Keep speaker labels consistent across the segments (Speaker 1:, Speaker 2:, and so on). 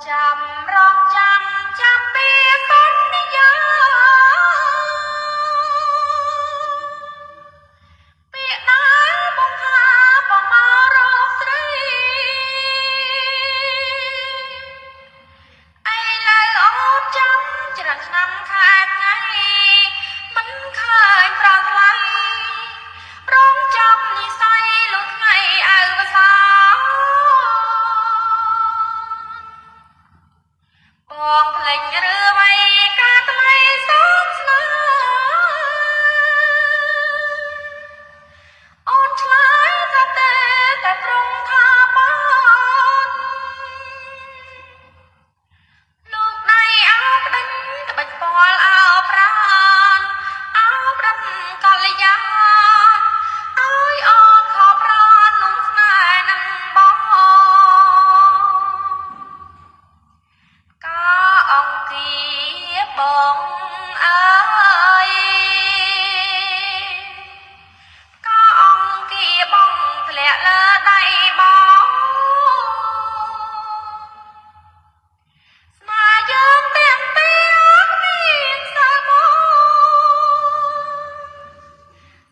Speaker 1: ចាំរងចាំពីសន្យាពាក្យណាបងថាបងមករកស្រីឥឡូវអូនចាំច្រើនឆ្នាំខែថ្ងៃមិនឃើញប្រថ្លៃរងចាំនិស័យលុះថ្ងៃអវសានបងភ្លេចឬអ្វីការថ្លៃសោកស្នាអូនឆ្លើយថាតែប្រងថាបានលោកដៃអោបដេញក្បាច់ពាល់អោប្រានអោប្រំកល្យាអើយអោខោប្រាននោះស្នេហ៍នឹងបងកាអង្គាបងអើយកាអង្គាបងធ្លាក់លើដៃបងស្មាយើងទាំងពីរមានសើមក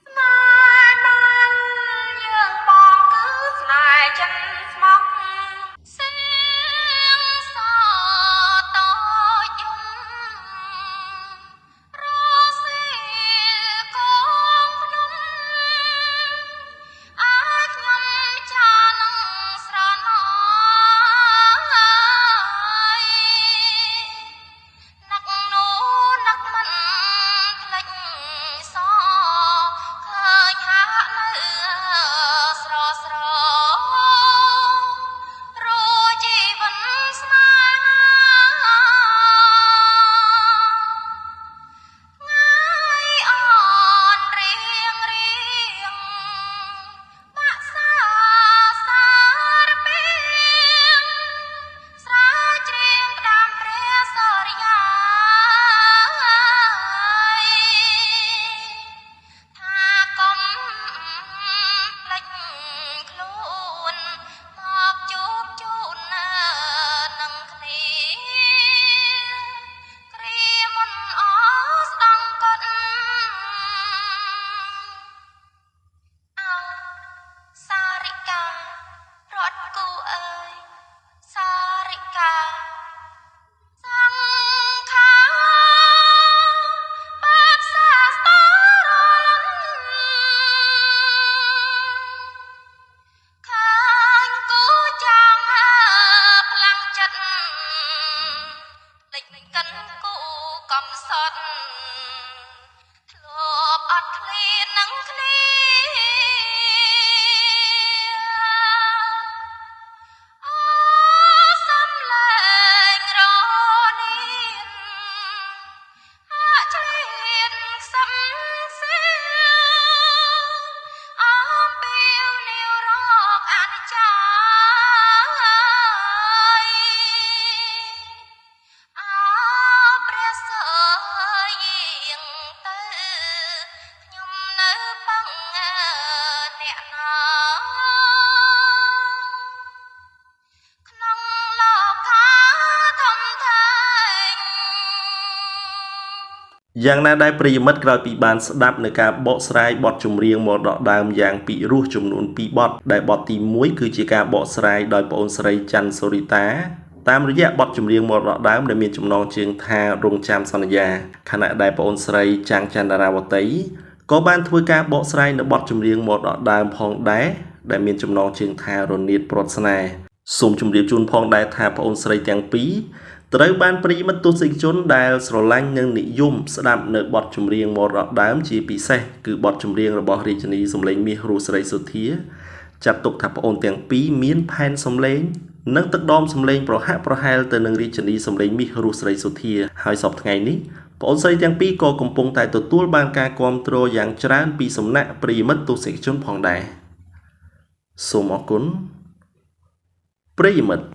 Speaker 1: ស្នេហ៍បានយើងបងគឺស្នេហ៍ចិនស្មងសៀងសតូចយំរស៊ីកងភ្នំអាចខ្ញុំចានឹងស្រណោយនឹកនោះនឹកមិនភ្លេចសឃើញហាក់នៅស្រស្ររួចជីវិតស្នេហាថ្ងៃអនរៀងបាក់សាសារពីងស្រាវជ្រាវផ្ដាំព្រះសូរិយាថាកុំភ្លេចខ្លួនមកជួបជូននឹងគ្នាគ្រាមុនអស្ដង់កត់អោសារិការត់គូអើយសារិកាសង្ខាបាបសាស្តារលន់ឃើញគូចាំផ្លាំងចិត្តលេចកិនគូកំសត់ធ្លាប់អត់ឃ្លាននឹងគ្នាអូសំឡេងរនានហាក់ឆ្លៀនខ្សឹមសៀវអំពីវនាវរកអនិច្ចាយអោព្រះសូរយាងទៅខ្ញុំនៅពឹងអ្នកណាក្នុងលោកាធំធេង
Speaker 2: យ៉ាងណាដែរប្រិយមិត្តក្រោយពីបានស្ដាប់នៅការបកស្រាយបទចម្រៀងមរតកដើមយ៉ាងពីរោះចំនួន2បទដែលបទទី1គឺជាការបកស្រាយដោយប្អូនស្រីច័ន្ទសូរីតាតាមរយៈបទចម្រៀងមរតកដើមដែលមានចំណងជើងថារងចាំសន្យាខណៈដែលប្អូនស្រីចាំងចន្ទរាវតីក៏បានធ្វើការបកស្រាយនៅបទចម្រៀងមរតកដើមផងដែរដែលមានចំណងជើងថារនាតព្រាត់ស្នេហ៍សូមជម្រាបជូនផងដែរថាប្អូនស្រីទាំងពីរត្រូវបានប្រិយមិត្តទស្សនិកជនដែលស្រឡាញ់និងនិយមស្ដាប់នៅបទចម្រៀងមរតកដើមជាពិសេសគឺបទចម្រៀងរបស់រាជិនីសម្លេងមាសរស់ស្រីសុធាចាត់ទុកថាប្អូនទាំងពីរមានផែនសម្លេងនិងទឹកដមសម្លេងប្រហាក់ប្រហែលទៅនឹងរាជិនីសម្លេងមាសរស់ស្រីសុធាហើយសពថ្ងៃនេះប្អូនស្រីទាំងពីរក៏កំពុងតែទទួលបានការគាំទ្រយ៉ាងច្រើនពីសំណាក់ប្រិយមិត្តទស្សនិកជនផងដែរសូមអរគុណប្រិយមិត្ត